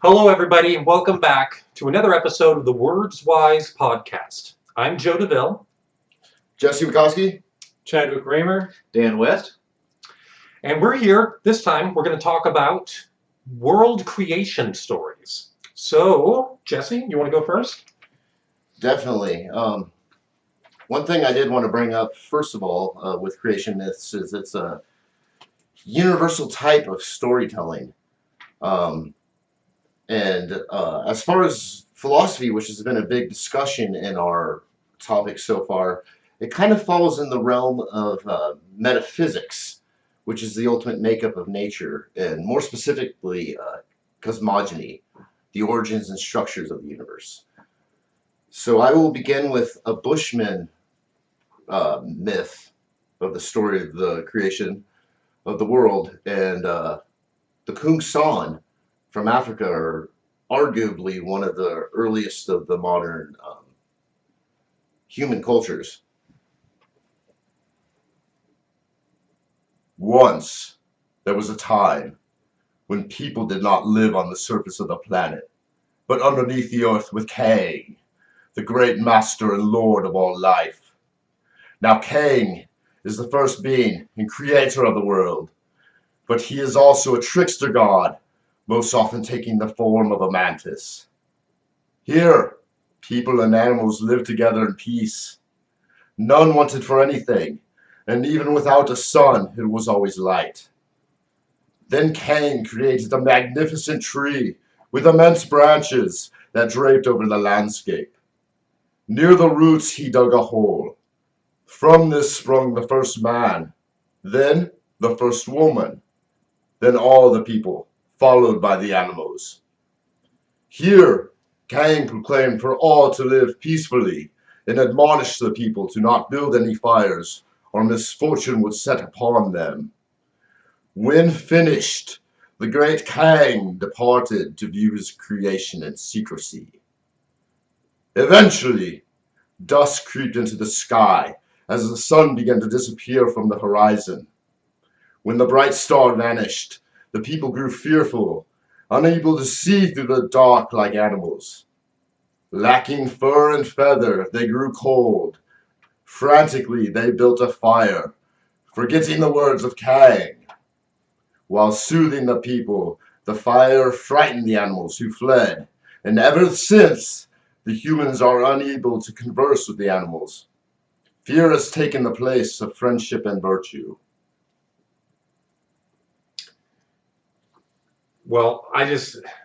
Hello, everybody, and welcome back to another episode of the WordsWise Podcast. I'm Joe DeVille. Jesse Wachowski. Chadwick Raymer. Dan West. And we're here. This time, we're going to talk about world creation stories. So, Jesse, you want to go first? Definitely. One thing I did want to bring up, first of all, with creation myths is it's a universal type of storytelling. As far as philosophy, which has been a big discussion in our topic so far, it kind of falls in the realm of metaphysics, which is the ultimate makeup of nature, and more specifically, cosmogony, the origins and structures of the universe. So I will begin with a Bushman myth of the story of the creation of the world, and the Kung San from Africa are arguably one of the earliest of the modern human cultures. Once, there was a time when people did not live on the surface of the planet, but underneath the earth with Kang, the great master and lord of all life. Now Kang is the first being and creator of the world, but he is also a trickster god, most often taking the form of a mantis. Here, people and animals lived together in peace. None wanted for anything, and even without a sun, it was always light. Then Kang created a magnificent tree with immense branches that draped over the landscape. Near the roots he dug a hole. From this sprung the first man, then the first woman, then all the people, followed by the animals. Here, Kang proclaimed for all to live peacefully and admonished the people to not build any fires, or misfortune would set upon them. When finished, the great Kang departed to view his creation in secrecy. Eventually, dusk crept into the sky as the sun began to disappear from the horizon. When the bright star vanished, the people grew fearful, unable to see through the dark like animals. Lacking fur and feather, they grew cold. Frantically, they built a fire, forgetting the words of Kang. While soothing the people, the fire frightened the animals who fled, and ever since, the humans are unable to converse with the animals. Fear has taken the place of friendship and virtue. Well,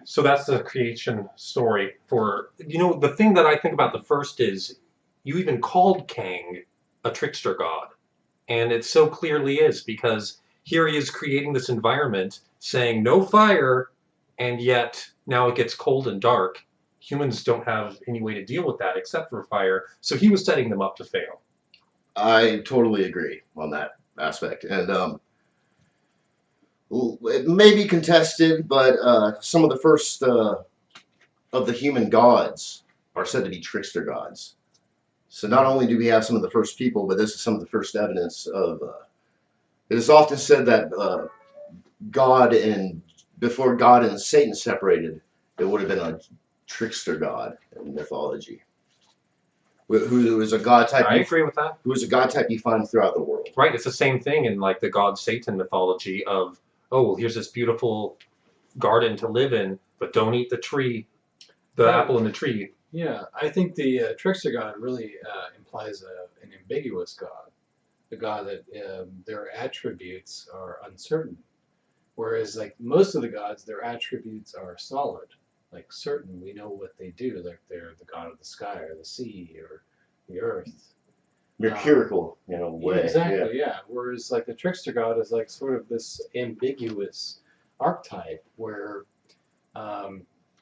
so that's the creation story the thing that I think about the first is you even called Kang a trickster god. And it so clearly is, because here he is creating this environment saying no fire, and yet now it gets cold and dark. Humans don't have any way to deal with that except for fire. So he was setting them up to fail. I totally agree on that aspect. And it may be contested, but some of the first of the human gods are said to be trickster gods. So not only do we have some of the first people, but this is some of the first evidence of. It is often said that before God and Satan separated, it would have been a trickster god in mythology, who is a god type. I agree with that. Who is a god type you find throughout the world. Right, it's the same thing in like the god Satan mythology of, oh, well, here's this beautiful garden to live in, but don't eat the tree, the apple in the tree. Yeah, I think the trickster god really implies an ambiguous god, a god that their attributes are uncertain, whereas like most of the gods, their attributes are solid, like certain. We know what they do, like they're the god of the sky or the sea or the earth. Mercurial in a way. Yeah, exactly, yeah. Whereas like the trickster god is like sort of this ambiguous archetype where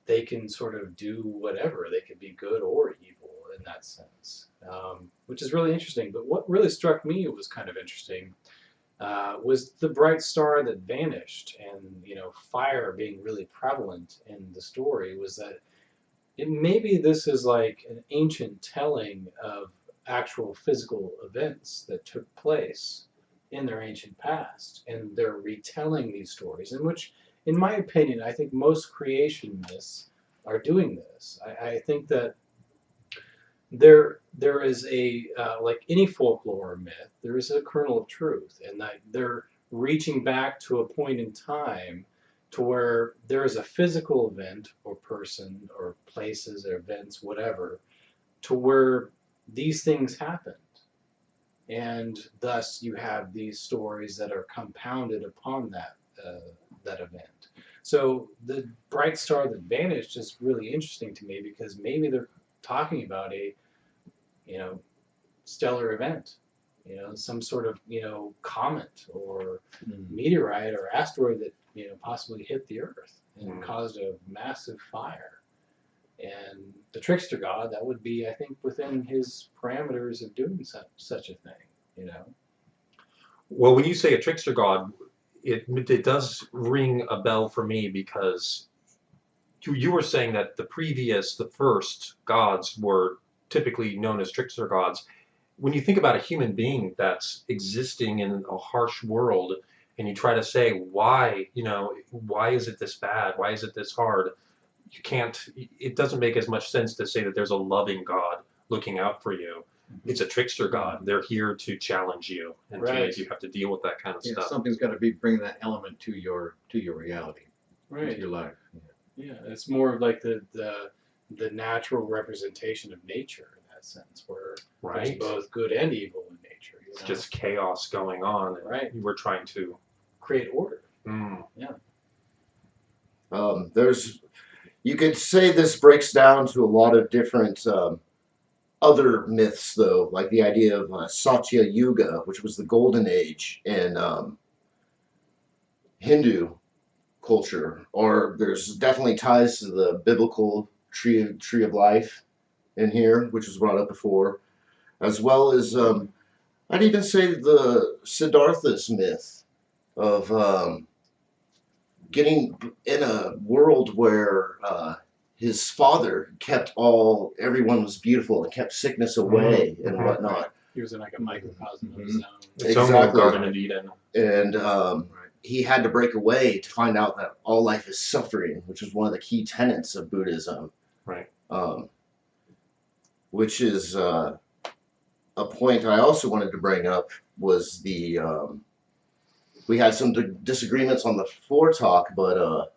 they can sort of do whatever. They can be good or evil in that sense, which is really interesting. But what really struck me was kind of interesting was the bright star that vanished, and fire being really prevalent in the story. Was that maybe this is like an ancient telling of actual physical events that took place in their ancient past, and they're retelling these stories, in which in my opinion, I think most creationists are doing this. I think that there is a like any folklore or myth, there is a kernel of truth, and that they're reaching back to a point in time to where there is a physical event or person or places or events, whatever, to where these things happened. And thus you have these stories that are compounded upon that event. So the bright star that vanished is really interesting to me because maybe they're talking about a, stellar event, some sort of, comet or meteorite or asteroid that, possibly hit the Earth and caused a massive fire. And the trickster god, that would be, I think, within his parameters of doing such a thing, Well, when you say a trickster god, it does ring a bell for me because you were saying that the first gods were typically known as trickster gods. When you think about a human being that's existing in a harsh world, and you try to say why is it this bad? Why is it this hard? You can't. It doesn't make as much sense to say that there's a loving God looking out for you. It's a trickster God. They're here to challenge you and to make you have to deal with that kind of stuff. Something's got to be bringing that element to your reality, right? To your life. Yeah, it's more of like the natural representation of nature in that sense, where there's both good and evil in nature. It's just chaos going on, and we're trying to create order. Yeah. You could say this breaks down to a lot of different other myths, though, like the idea of Satya Yuga, which was the golden age in Hindu culture, or there's definitely ties to the biblical tree of life in here, which was brought up before, as well as I'd even say the Siddhartha's myth of getting in a world where his father kept everyone was beautiful and kept sickness away and whatnot. He was in like a microcosm of his own. Its own little Garden of Eden. And he had to break away to find out that all life is suffering, which is one of the key tenets of Buddhism. Right. Which is a point I also wanted to bring up was we had some disagreements on the floor talk, but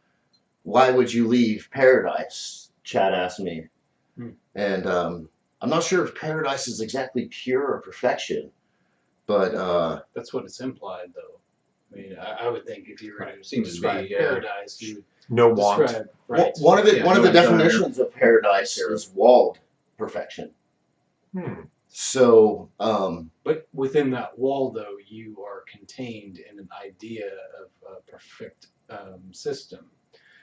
why would you leave paradise? Chad asked me. And I'm not sure if paradise is exactly pure or perfection, but that's what it's implied, though. I mean, I would think if you were to Seems to describe be, paradise, you would no want. describe one of the definitions of paradise is walled perfection. So, but within that wall, though, you are contained in an idea of a perfect system.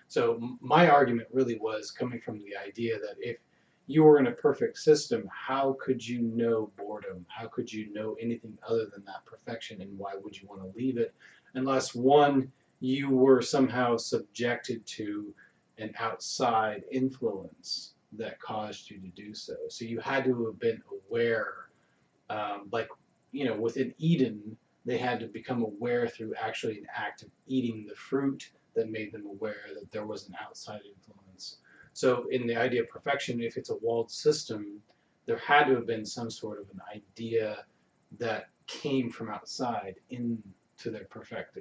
So my argument really was coming from the idea that if you were in a perfect system, how could you know boredom? How could you know anything other than that perfection? And why would you want to leave it? Unless, one, you were somehow subjected to an outside influence that caused you to do so. So you had to have been aware, within Eden, they had to become aware through actually an act of eating the fruit that made them aware that there was an outside influence. So in the idea of perfection, if it's a walled system, there had to have been some sort of an idea that came from outside into their perfect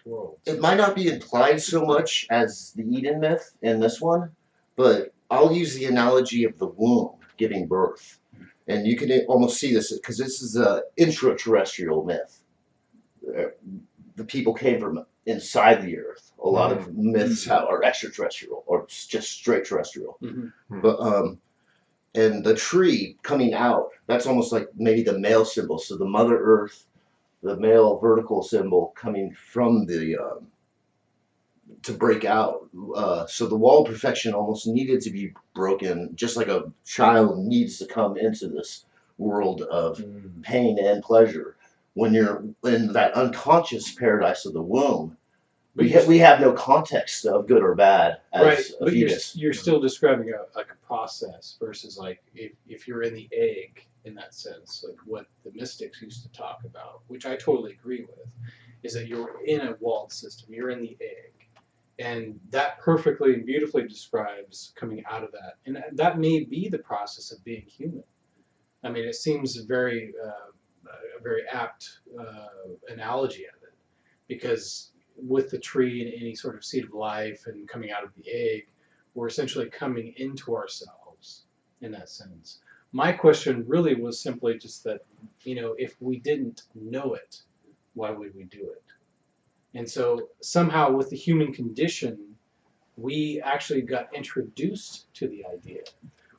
world. it might not be implied so much as the Eden myth in this one, but I'll use the analogy of the womb giving birth. And you can almost see this because this is an intraterrestrial myth. The people came from inside the earth. A lot of myths are extraterrestrial or just straight terrestrial. But and the tree coming out, that's almost like maybe the male symbol. So the Mother Earth, the male vertical symbol coming from the to break out. So the wall of perfection almost needed to be broken, just like a child needs to come into this world of pain and pleasure. When you're in that unconscious paradise of the womb, we have no context of good or bad as a fetus. You're still describing a process versus like if you're in the egg in that sense, like what the mystics used to talk about, which I totally agree with, is that you're in a walled system, you're in the egg, And that perfectly and beautifully describes coming out of that. And that may be the process of being human. I mean, it seems a very apt analogy of it, because with the tree and any sort of seed of life and coming out of the egg, we're essentially coming into ourselves in that sense. My question really was simply just that, if we didn't know it, why would we do it? And so somehow with the human condition, we actually got introduced to the idea,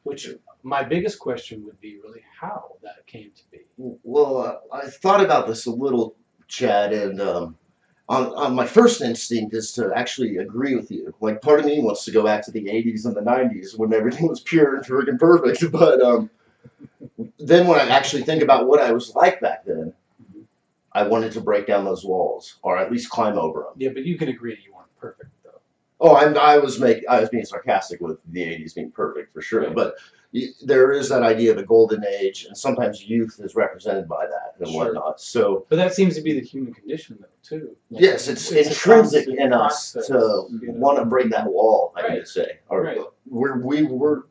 which my biggest question would be really how that came to be. Well, I thought about this a little, Chad, and on my first instinct is to actually agree with you. Like, part of me wants to go back to the 80s and the 90s when everything was pure and friggin' perfect, but then when I actually think about what I was like back then, I wanted to break down those walls, or at least climb over them. Yeah, but you can agree you weren't perfect, though. Oh, I was being sarcastic with the 80s being perfect for sure, Right. but there is that idea of the golden age, and sometimes youth is represented by that and Sure. whatnot. So But that seems to be the human condition, though, too. Like, yes, it's a intrinsic constant in us process, to want to break that wall. I Right. would say, or Right. we were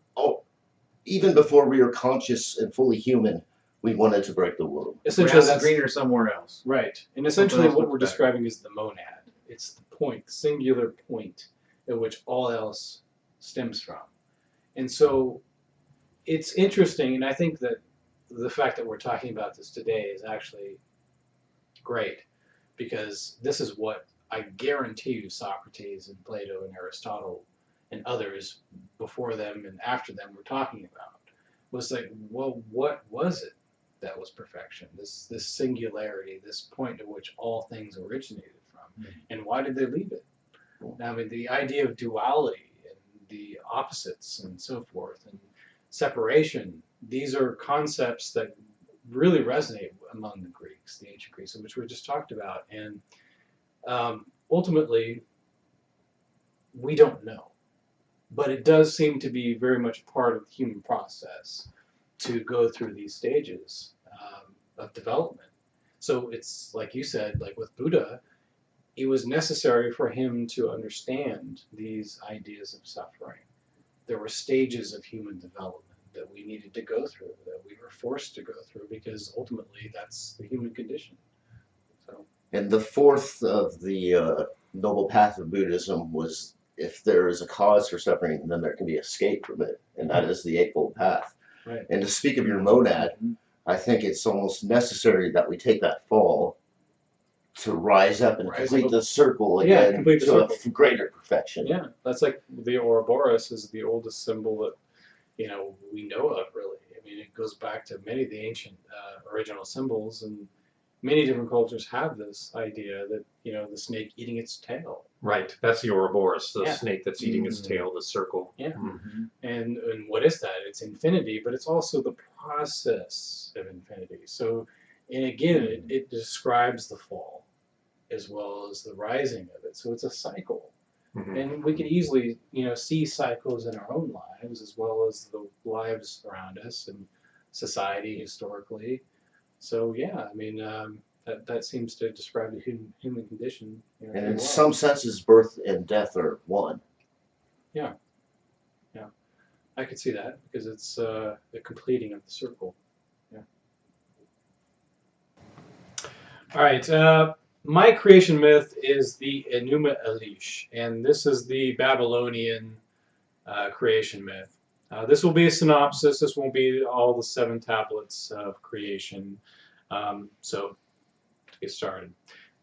even before we were conscious and fully human, we wanted to break the womb. Essentially, Grass is that's greener somewhere else. right. And essentially, else what looks we're better. describing is the monad. It's the point, the singular point at which all else stems from. And so it's interesting, and I think that the fact that we're talking about this today is actually great, because this is what I guarantee you Socrates and Plato and Aristotle and others before them and after them were talking about. Was like, well, what was it that was perfection? This singularity, this point at which all things originated from, and why did they leave it? I mean, the idea of duality and the opposites and so forth, and separation. These are concepts that really resonate among the Greeks, the ancient Greeks, which we just talked about, and ultimately, we don't know. But it does seem to be very much part of the human process to go through these stages of development. So it's like you said, like with Buddha, it was necessary for him to understand these ideas of suffering. There were stages of human development that we needed to go through, that we were forced to go through, because ultimately that's the human condition. So, And the fourth of the noble path of Buddhism was, if there is a cause for suffering, then there can be escape from it, and that is the Eightfold Path. right. And to speak of your monad, I think it's almost necessary that we take that fall to rise up and Rise complete up. the circle Yeah, again complete the to circle. a greater perfection. Yeah, that's like the Ouroboros is the oldest symbol that we know of, really. I mean, it goes back to many of the ancient original symbols, and many different cultures have this idea that the snake eating its tail. Right. That's the Ouroboros, the Yeah. snake that's eating its tail, the circle. Yeah. Mm-hmm. And what is that? It's infinity, but it's also the process of infinity. So, and again, it describes the fall as well as the rising of it. So it's a cycle. Mhm. And we can easily, see cycles in our own lives as well as the lives around us and society historically. So yeah, I mean, that seems to describe the human condition. And pretty in well. some senses, birth and death are one. I could see that, because it's the completing of the circle. Yeah. All right. My creation myth is the Enuma Elish, and this is the Babylonian creation myth. This will be a synopsis. This won't be all the 7 tablets of creation. So, to get started.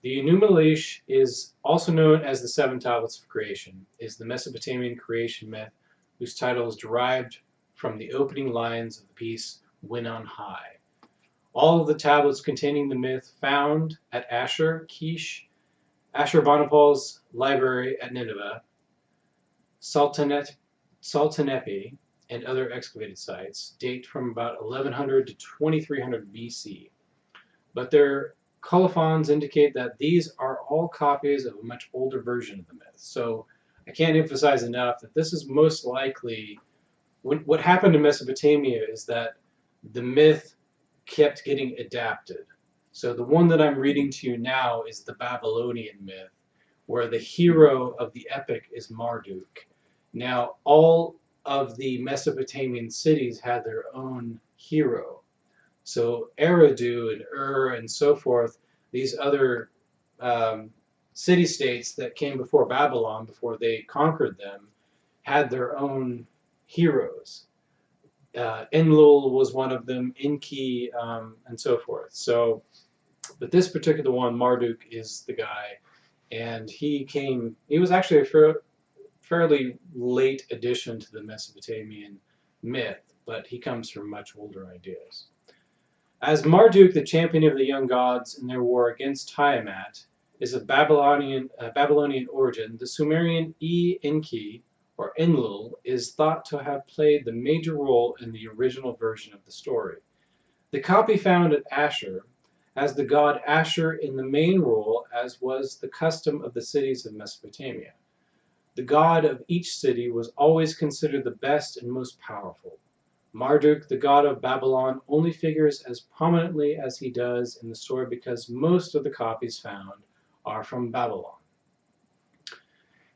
The Enuma Elish is also known as the 7 tablets of creation, is the Mesopotamian creation myth whose title is derived from the opening lines of the piece When on High. All of the tablets containing the myth found at Ashurbanipal's library at Nineveh, Sultanepi, and other excavated sites date from about 1100 to 2300 BC. But their colophons indicate that these are all copies of a much older version of the myth. So I can't emphasize enough that this is most likely what happened in Mesopotamia is that the myth kept getting adapted. So the one that I'm reading to you now is the Babylonian myth, where the hero of the epic is Marduk. Now, all of the Mesopotamian cities had their own hero. So Eridu and and so forth, these other city-states that came before Babylon, before they conquered them, had their own heroes. Enlil was one of them, Enki, and so forth. So, but this particular one, Marduk, is the guy, and he was actually a fairly late addition to the Mesopotamian myth, but he comes from much older ideas. As Marduk, the champion of the young gods in their war against Tiamat, is of Babylonian origin, the Sumerian Enki, or Enlil, is thought to have played the major role in the original version of the story. The copy found at Ashur has the god Ashur in the main role, as was the custom of the cities of Mesopotamia. The god of each city was always considered the best and most powerful. Marduk, the god of Babylon, only figures as prominently as he does in the story because most of the copies found are from Babylon.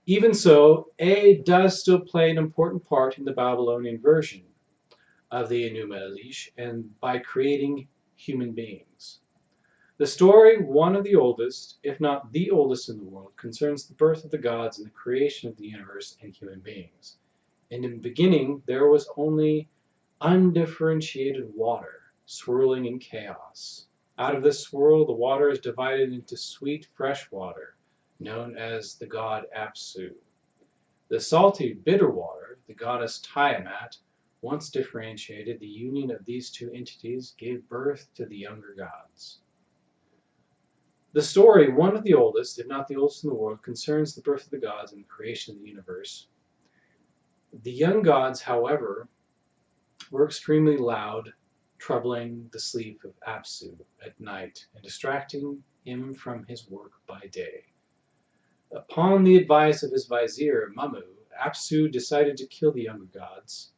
Even so, does still play an important part in the Babylonian version of the Enuma Elish, and by creating human beings. The story, one of the oldest, if not the oldest in the world, concerns the birth of the gods and the creation of the universe and human beings. And in the beginning, there was only undifferentiated water, swirling in chaos. Out of this swirl, the water is divided into sweet, fresh water, known as the god Apsu. The salty, bitter water, the goddess Tiamat, once differentiated. The union of these two entities gave birth to the younger gods. The story, one of the oldest, if not the oldest in the world, concerns the birth of the gods and the creation of the universe. The young gods, however, were extremely loud, troubling the sleep of Apsu at night and distracting him from his work by day. Upon the advice of his vizier, Mummu, Apsu decided to kill the younger gods.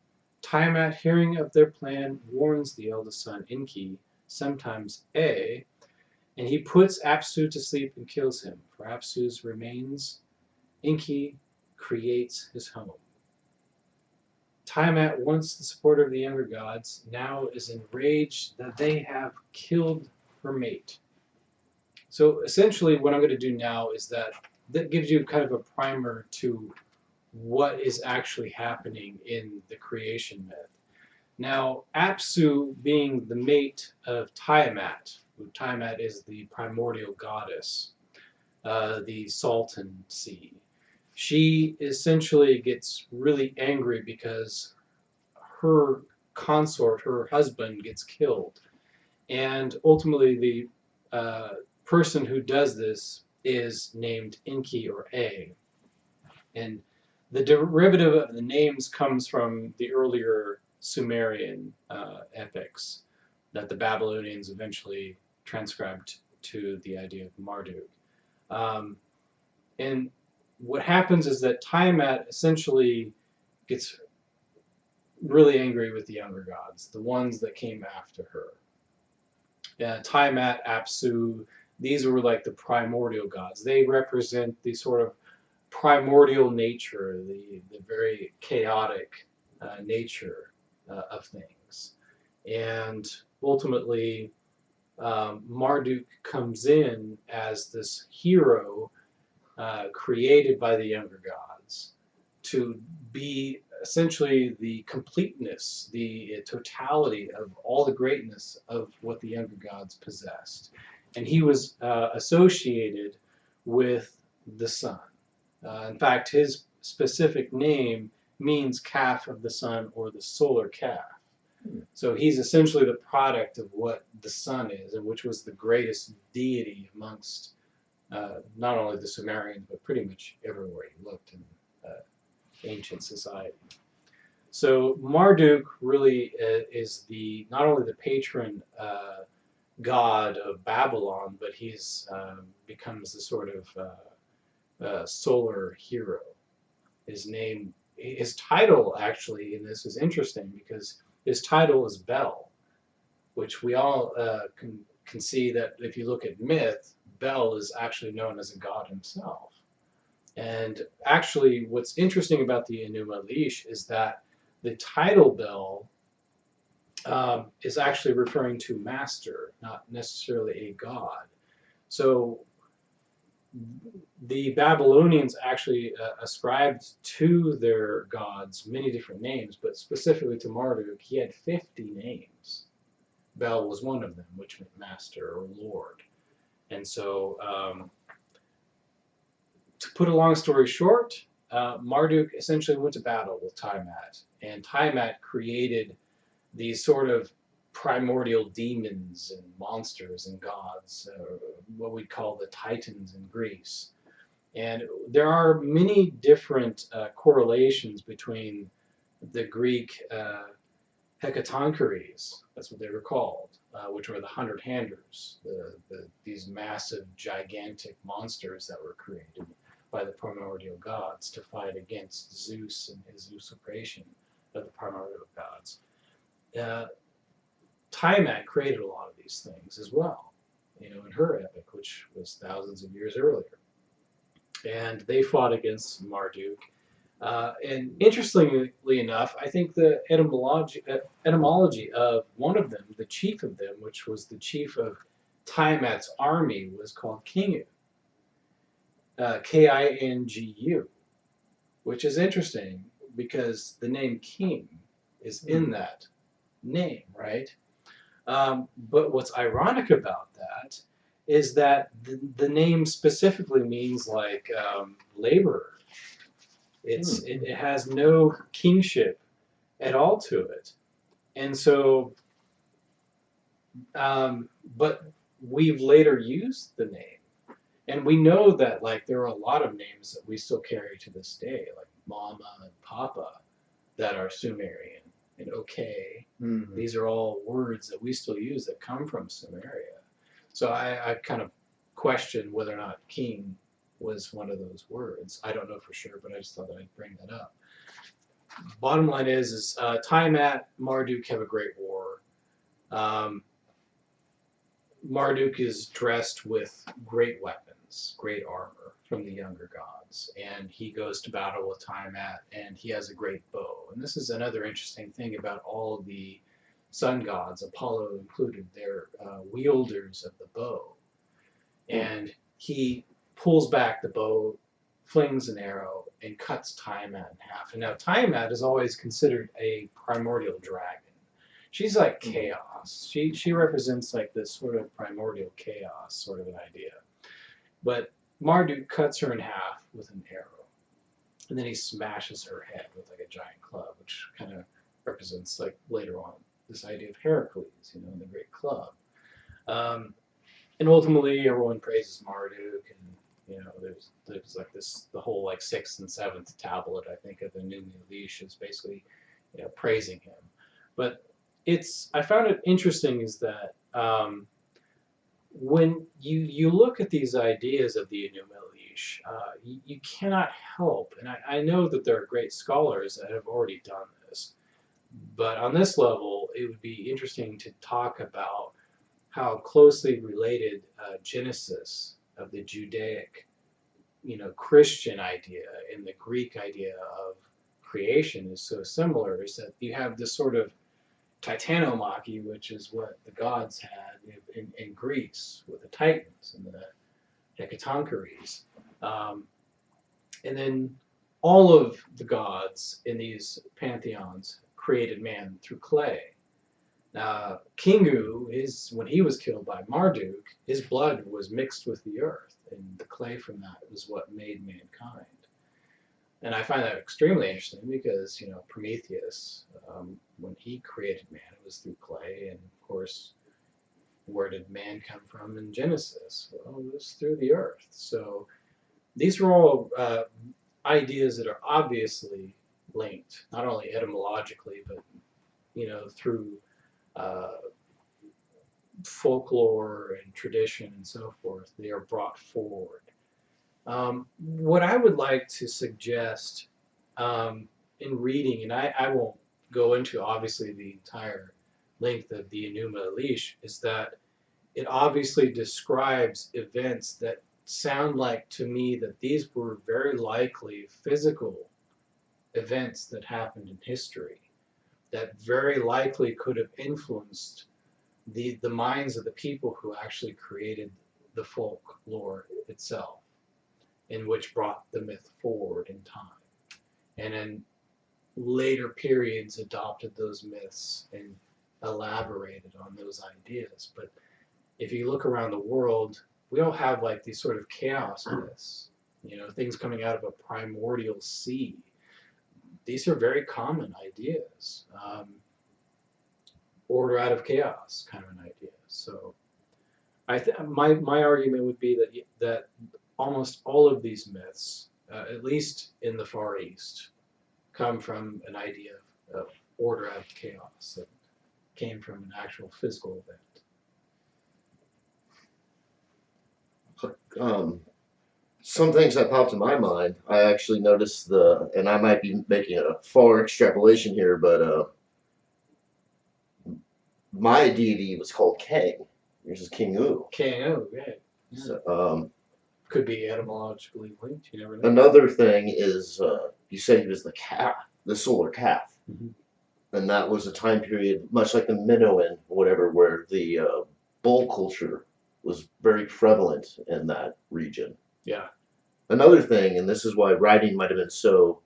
Tiamat, hearing of their plan, warns the eldest son, Enki, sometimes and he puts Apsu to sleep and kills him. For Apsu's remains, Enki creates his home. Tiamat, once the supporter of the younger gods, now is enraged that they have killed her mate. So essentially what I'm going to do now is that gives you kind of a primer to what is actually happening in the creation myth. Now, Apsu being the mate of Tiamat, Tiamat is the primordial goddess, the Salton Sea. She essentially gets really angry because her consort, her husband, gets killed. And ultimately the person who does this is named Enki or And the derivative of the names comes from the earlier Sumerian epics that the Babylonians eventually transcribed to the idea of Marduk. And what happens is that Tiamat essentially gets really angry with the younger gods, the ones that came after her. Tiamat, Apsu, these were like the primordial gods. They represent the sort of primordial nature, the very chaotic nature of things. And ultimately, Marduk comes in as this hero created by the younger gods to be essentially the completeness, the totality of all the greatness of what the younger gods possessed. And he was associated with the sun. In fact, his specific name means calf of the sun or the solar calf. So he's essentially the product of what the sun is, and which was the greatest deity amongst not only the Sumerians, but pretty much everywhere you looked in ancient society. So Marduk really is not only the patron god of Babylon, but he's becomes the sort of solar hero. His title actually in this is interesting because his title is Bel, which we all can see that if you look at myth, Bel is actually known as a god himself. And actually, what's interesting about the Enuma Elish is that the title bell is actually referring to master, not necessarily a god. So the Babylonians actually ascribed to their gods many different names, but specifically to Marduk, he had 50 names. Bel was one of them, which meant master or lord. And so, to put a long story short, Marduk essentially went to battle with Tiamat, and Tiamat created these sort of primordial demons and monsters and gods, what we call the Titans in Greece. And there are many different correlations between the Greek hecatoncheires, that's what they were called, which were the 100-handers, these massive, gigantic monsters that were created by the primordial gods to fight against Zeus and his usurpation of the primordial gods. Tiamat created a lot of these things as well, in her epic, which was thousands of years earlier. And they fought against Marduk. And interestingly enough, I think the etymology of one of them, the chief of them, which was the chief of Tiamat's army, was called Kingu. Kingu, which is interesting because the name king is in that name, right? But what's ironic about that is that the name specifically means like laborer. It has no kingship at all to it, and so but we've later used the name, and we know that like there are a lot of names that we still carry to this day, like Mama and Papa, that are Sumerian, and okay, these are all words that we still use that come from Sumeria. So I kind of question whether or not king was one of those words. I don't know for sure, but I just thought that I'd bring that up. Bottom line is Tiamat, Marduk have a great war. Marduk is dressed with great weapons, great armor from the younger gods, and he goes to battle with Tiamat, and he has a great bow. And this is another interesting thing about all of the sun gods, Apollo included, they're wielders of the bow. And he pulls back the bow, flings an arrow, and cuts Tiamat in half. And now Tiamat is always considered a primordial dragon. She's like chaos. She represents like this sort of primordial chaos sort of an idea. But Marduk cuts her in half with an arrow. And then he smashes her head with like a giant club, which kind of represents like later on this idea of Heracles, and the great club. And ultimately everyone praises Marduk, and there's like this, the whole like 6th and 7th tablet, I think, of the Enuma Elish is basically praising him. But I found it interesting is that when you look at these ideas of the Enuma Elish, you cannot help, and I know that there are great scholars that have already done this, but on this level it would be interesting to talk about how closely related Genesis of the Judaic, Christian idea and the Greek idea of creation is so similar, is that you have this sort of titanomachy, which is what the gods had in Greece with the Titans and the hecatoncheires. And then all of the gods in these pantheons created man through clay. Now, Kingu, when he was killed by Marduk, his blood was mixed with the earth, and the clay from that was what made mankind. And I find that extremely interesting because, Prometheus, when he created man, it was through clay, and of course, where did man come from in Genesis? Well, it was through the earth. So these are all ideas that are obviously linked, not only etymologically, but, through folklore and tradition and so forth. They are brought forward. What I would like to suggest in reading, and I won't go into obviously the entire length of the Enuma Elish, is that it obviously describes events that sound like to me that these were very likely physical events that happened in history that very likely could have influenced the minds of the people who actually created the folklore itself, in which brought the myth forward in time, and in later periods adopted those myths and elaborated on those ideas. But if you look around the world, we all have like these sort of chaos myths, things coming out of a primordial sea. These are very common ideas. Order out of chaos kind of an idea. So my argument would be that almost all of these myths, at least in the Far East, come from an idea of order out of chaos that came from an actual physical event. Some things that popped in my mind, I actually noticed and I might be making a far extrapolation here, but my deity was called Kang. Yours is King U. KO, yeah. So, Could be etymologically linked. You never know. another thing is, you said he was the calf, the solar calf. Mhm. And that was a time period, much like the Minoan, whatever, where the bull culture was very prevalent in that region. Yeah. Another thing, and this is why writing might have been so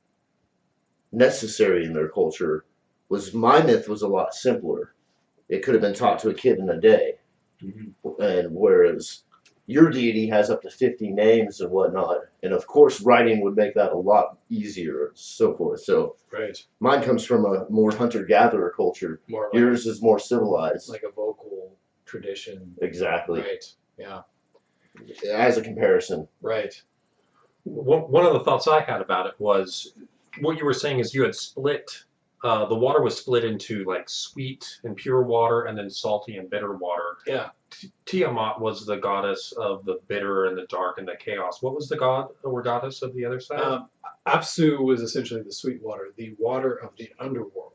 necessary in their culture, was my myth was a lot simpler. It could have been taught to a kid in a day. Mm-hmm. And whereas your deity has up to 50 names and whatnot, and of course writing would make that a lot easier and so forth. So Right. mine comes from a more hunter-gatherer culture. More like, Yours is more civilized. like a vocal tradition. Exactly. Right. Yeah. As a comparison. Right. One of the thoughts I had about it was what you were saying is you had split, the water was split into like sweet and pure water and then salty and bitter water. Yeah. Tiamat was the goddess of the bitter and the dark and the chaos. What was the god or goddess of the other side? Apsu was essentially the sweet water, the water of the underworld,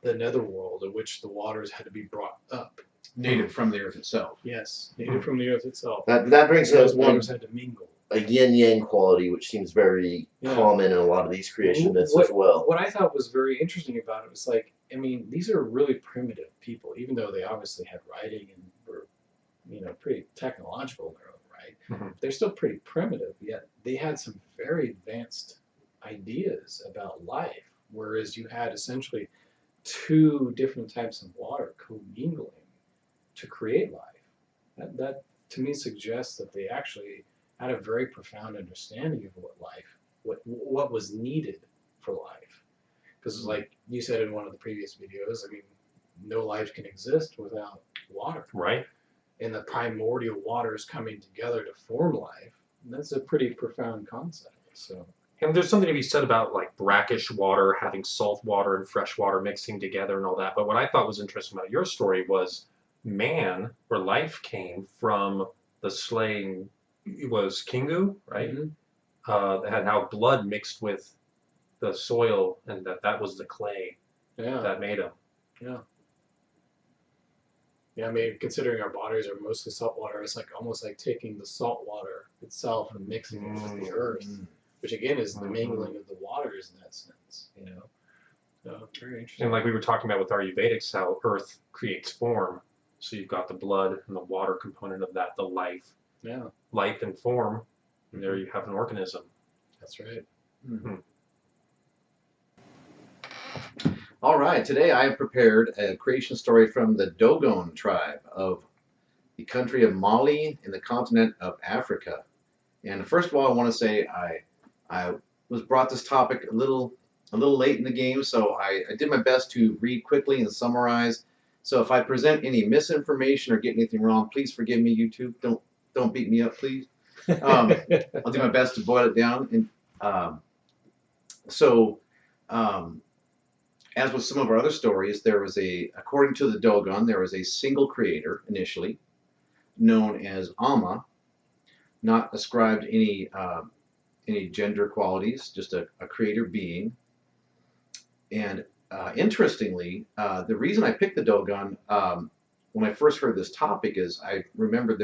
the netherworld, in which the waters had to be brought up. Native from the earth itself. Yes, native from the earth itself. That brings Those us waters had to mingle. a yin-yang quality, which seems very Yeah. common in a lot of these creation myths What- as well. What I thought was very interesting about it was like, I mean, these are really primitive people, even though they obviously had writing and were, pretty technological in their own right. Mhm. They're still pretty primitive, yet they had some very advanced ideas about life, whereas you had essentially two different types of water commingling to create life. That to me suggests that they actually had a very profound understanding of what was needed for life. Because like you said in one of the previous videos, I mean, no life can exist without water. Right? And the primordial waters coming together to form life, that's a pretty profound concept. So And there's something to be said about like brackish water having salt water and fresh water mixing together and all that. But what I thought was interesting about your story was man, where life came from the slaying, it was Kingu, right? Mhm. And how blood mixed with the soil and that was the clay yeah. that made him. Yeah, I mean, considering our bodies are mostly salt water, it's like almost like taking the salt water itself and mixing it with the earth, which again is the mingling of the waters in that sense, So very interesting. And like we were talking about with Ayurvedics, how earth creates form. So you've got the blood and the water component of that, the life and form. And there you have an organism. That's right. All right, today I have prepared a creation story from the Dogon tribe of the country of Mali in the continent of Africa. And first of all, I want to say I was brought this topic a little late in the game, so I did my best to read quickly and summarize. So if I present any misinformation or get anything wrong, please forgive me, YouTube. Don't beat me up, please. I'll do my best to boil it down. And as with some of our other stories, according to the Dogon, there was a single creator initially, known as Alma, not ascribed any gender qualities, just a creator being. And interestingly, the reason I picked the Dogon when I first heard this topic is I remember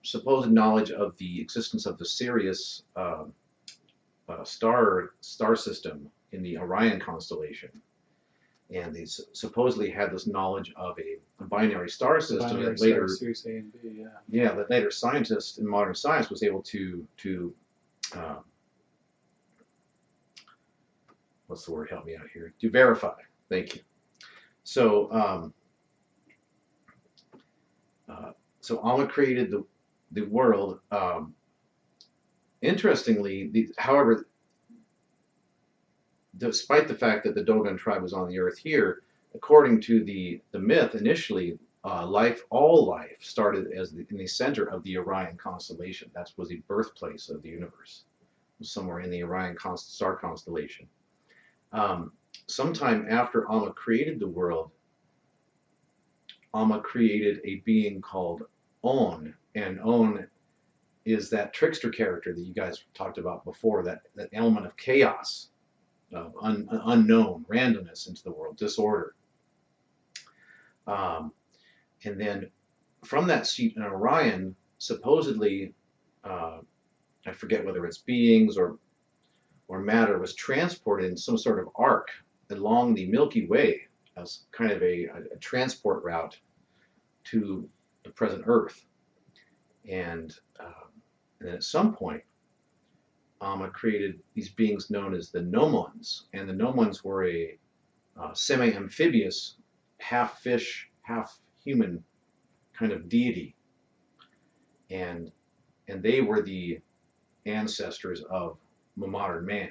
supposed knowledge of the existence of the Sirius star system in the Orion constellation, and they supposedly had this knowledge of a binary star system Binary that later, star, Series A and B, that later scientists in modern science was able to uh, what's the word? Help me out here. To verify. Thank you. So so Alma created the world. Interestingly, however, despite the fact that the Dogon tribe was on the earth here, according to the myth, initially all life started in the center of the Orion constellation. That was the birthplace of the universe, somewhere in the Orion star constellation. Sometime after Alma created the world, Alma created a being called On, and On is that trickster character that you guys talked about before, that element of chaos, of unknown, randomness into the world, disorder. And then from that seat in Orion, supposedly, I forget whether it's beings or matter, was transported in some sort of arc along the Milky Way as kind of a transport route to the present Earth. And then at some point, Alma created these beings known as the Nomons, and the Nomons were a semi-amphibious, half fish, half human kind of deity, and they were the ancestors of modern man.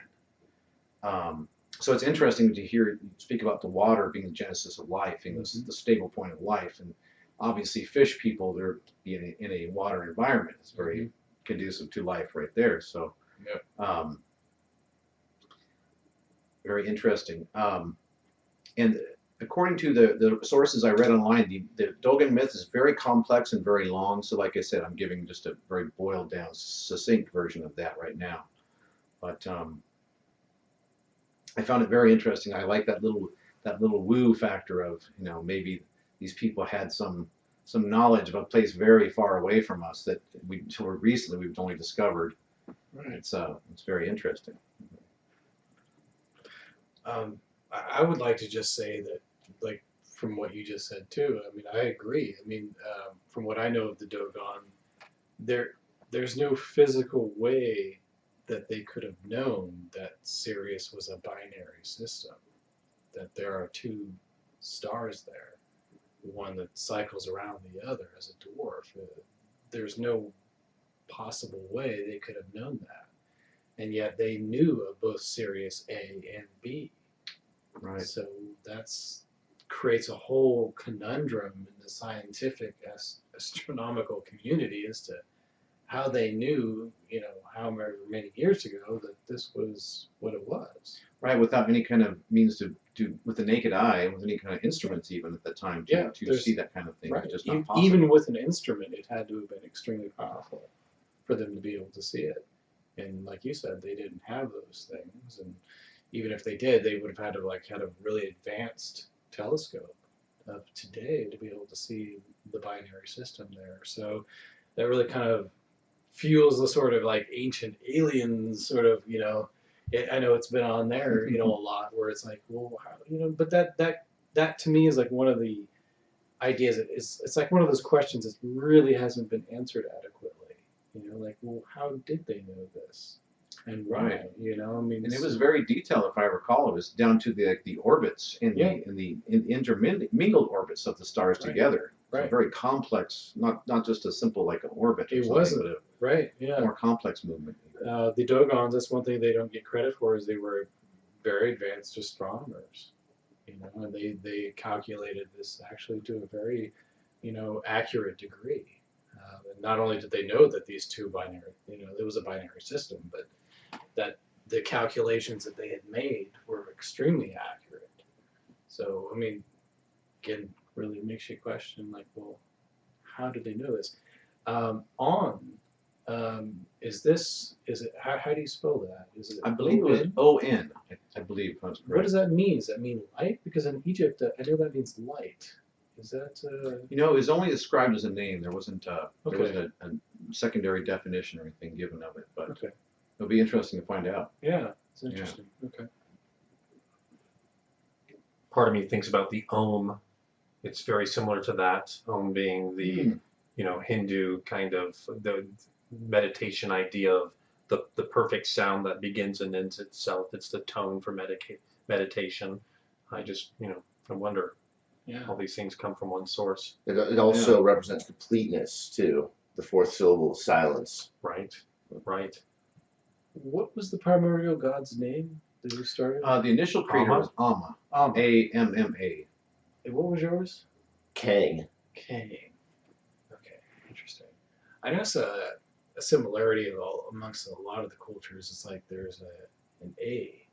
So it's interesting to hear you speak about the water being the genesis of life, being the stable point of life, and obviously fish people, they're in a water environment. It's very conducive to life right there. So very interesting. And according to the sources I read online, the Dogon myth is very complex and very long. So like I said, I'm giving just a very boiled down, succinct version of that right now. But I found it very interesting. I like that little woo factor of, maybe these people had some knowledge of a place very far away from us that until recently we've only discovered. Right. It's very interesting. I would like to just say that, like, from what you just said too, I mean, I agree. I mean, from what I know of the Dogon, there's no physical way that they could have known that Sirius was a binary system, that there are two stars there, one that cycles around the other as a dwarf. There's no possible way they could have known that. And yet they knew of both Sirius A and B. Right. So that's creates a whole conundrum in the scientific astronomical community as to how they knew, however many years ago, that this was what it was. Right, without any kind of means to with the naked eye, with any kind of instruments even at the time to see that kind of thing. Right. It's just not possible. Even with an instrument, it had to have been extremely powerful for them to be able to see it. And like you said, they didn't have those things. And even if they did, they would have had to had a really advanced telescope of today to be able to see the binary system there. So that really kind of fuels the sort of ancient aliens sort of, I know it's been on there, a lot, where it's like, well, how, but that to me is like one of the ideas. It's like one of those questions that really hasn't been answered adequately. Well, how did they know this? And why? Right. I mean, and it was very detailed, if I recall. It was down to the orbits in the intermingled orbits of the stars together. Right. So very complex, not just a simple an orbit. It wasn't. But Right. Yeah. more complex movement. The Dogons, that's one thing they don't get credit for, is they were very advanced astronomers. And they calculated this actually to a very, accurate degree. And not only did they know that these two binary, it was a binary system, but that the calculations that they had made were extremely accurate. So, I mean, again, really makes you question, well, how did they know this? Is it, how do you spell that? Is it? I believe it was O-N. I believe that's correct. What does that mean? Does that mean light? Because in Egypt, I know that means light. Is that? You know, it was only described as a name. There wasn't there Okay. wasn't a secondary definition or anything given of it, but Okay. it'll be interesting to find out. Yeah, it's interesting. Okay. Part of me thinks about the Om. It's very similar to that. Om being the Hindu kind of the meditation idea of the perfect sound that begins and ends itself. It's the tone for meditation. I just I wonder. Yeah. All these things come from one source. It also represents completeness too. The fourth syllable, silence. Right. Right. What was the primordial god's name that you started? The initial creator was Amma. A-M-M-A. And what was yours? Kang. Kang. Okay, interesting. I notice a similarity amongst a lot of the cultures. It's like there's an A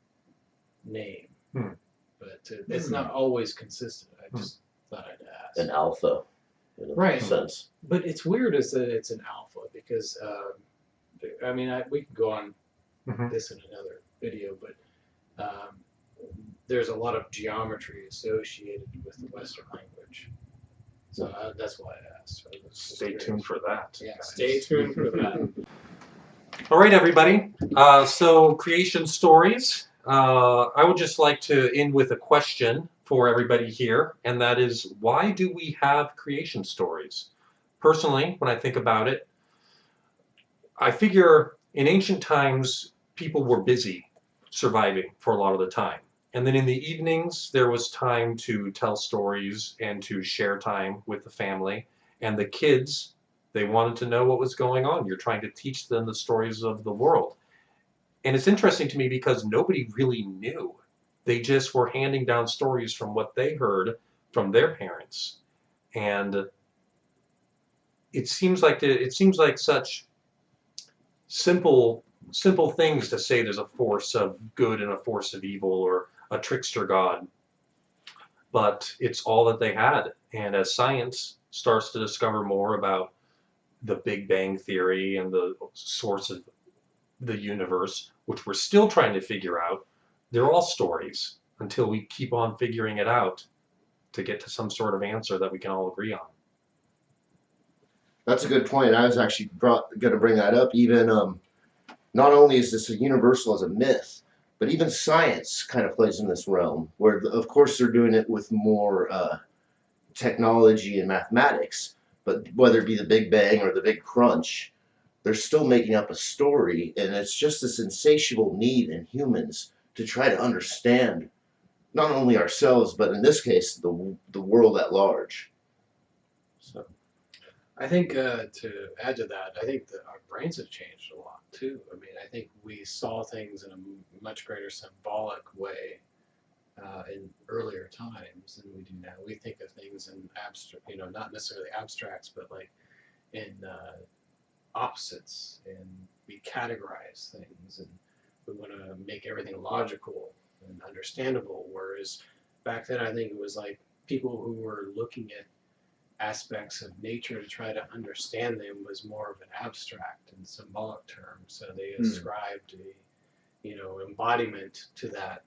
name, but it's not always consistent. I just thought I'd ask. An alpha. In a Right. sense. But it's weird is that it's an alpha because I mean we could go on this in another video, but there's a lot of geometry associated with the Western language. So that's why I asked. Stay tuned for that. Yeah, guys. stay tuned for that. All right, everybody. So creation stories. I would just like to end with a question for everybody here, and that is, why do we have creation stories? Personally, when I think about it, I figure in ancient times, people were busy surviving for a lot of the time. And then in the evenings, there was time to tell stories and to share time with the family. And the kids, they wanted to know what was going on. You're trying to teach them the stories of the world. And it's interesting to me because nobody really knew. They just were handing down stories from what they heard from their parents. And it seems like such simple things to say there's a force of good and a force of evil or a trickster god. But it's all that they had. And as science starts to discover more about the Big Bang Theory and the source of the universe, which we're still trying to figure out, they're all stories until we keep on figuring it out to get to some sort of answer that we can all agree on. That's a good point. I was actually going to bring that up. Even not only is this universal as a myth, but even science kind of plays in this realm, where of course they're doing it with more technology and mathematics. But whether it be the Big Bang or the Big Crunch, they're still making up a story, and it's just this insatiable need in humans to try to understand not only ourselves, but in this case, the world at large. So, I think to add to that, I think that our brains have changed a lot too. I mean, I think we saw things in a much greater symbolic way in earlier times than we do now. We think of things in abstract, not necessarily abstracts, but like in opposites, and we categorize things, and we want to make everything logical and understandable. Whereas back then, I think it was like people who were looking at aspects of nature to try to understand them was more of an abstract and symbolic term. So they ascribed a, embodiment to that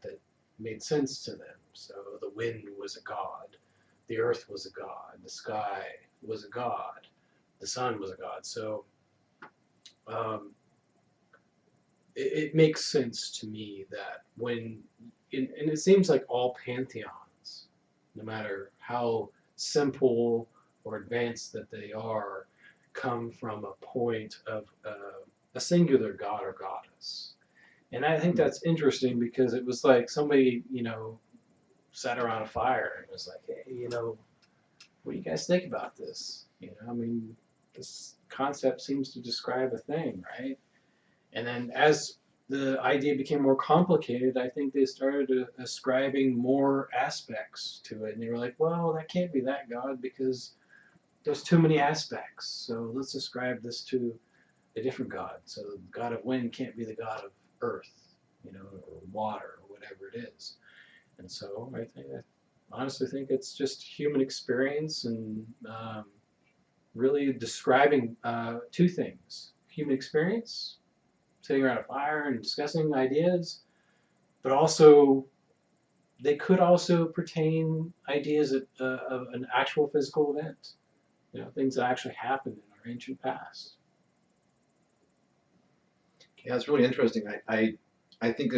made sense to them. So the wind was a god, the earth was a god, the sky was a god, the sun was a god. So it makes sense to me that and it seems like all pantheons, no matter how simple or advanced that they are, come from a point of a singular god or goddess. And I think that's interesting because it was like somebody, sat around a fire and was like, hey, what do you guys think about this? I mean, this concept seems to describe a thing, right? And then as the idea became more complicated, I think they started ascribing more aspects to it. And they were like, well, that can't be that god because there's too many aspects. So let's ascribe this to a different god. So the god of wind can't be the god of earth, or water, or whatever it is. And so I honestly think it's just human experience and really describing two things: human experience, sitting around a fire and discussing ideas, but also they could also pertain ideas of an actual physical event. Things that actually happened in our ancient past. Yeah, it's really interesting. I think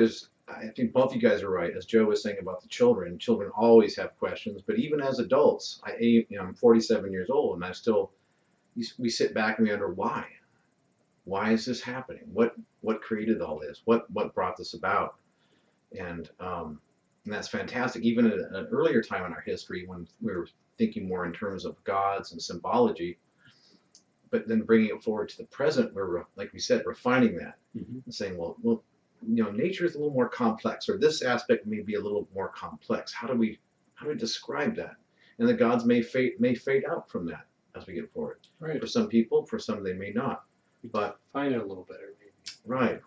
both you guys are right. As Joe was saying about the children always have questions. But even as adults, I'm 47 years old, and we sit back and we wonder why. Why is this happening? What created all this? What brought this about? And that's fantastic. Even at an earlier time in our history, when we were thinking more in terms of gods and symbology, but then bringing it forward to the present, where, like we said, refining that and saying, well, nature is a little more complex, or this aspect may be a little more complex. How do we describe that? And the gods may fade out from that as we get forward. Right. For some people, for some they may not. But find it a little better, maybe.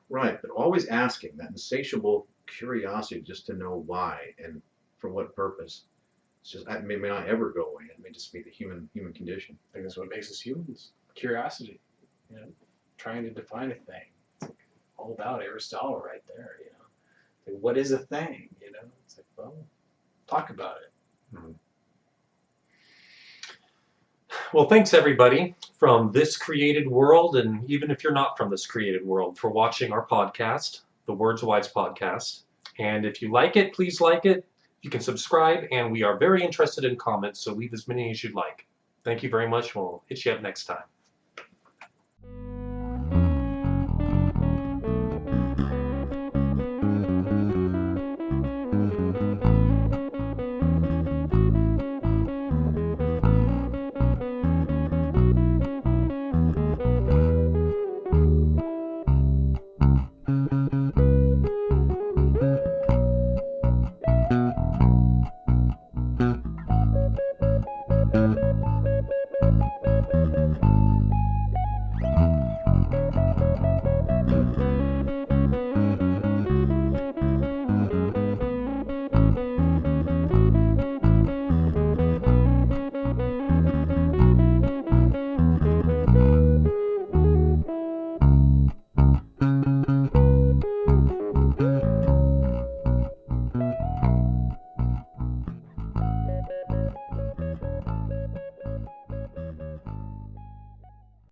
Right. But always asking that insatiable curiosity just to know why and for what purpose. It's just, it may not ever go away. It may just be the human condition. I think that's what makes us humans. Curiosity. Trying to define a thing. It's like all about Aristotle right there. Like, what is a thing? It's like, well, talk about it. Well, thanks everybody from this created world, and even if you're not from this created world, for watching our podcast, the WordsWise Podcast. And if you like it, please like it. You can subscribe, and we are very interested in comments, so leave as many as you'd like. Thank you very much. We'll hit you up next time.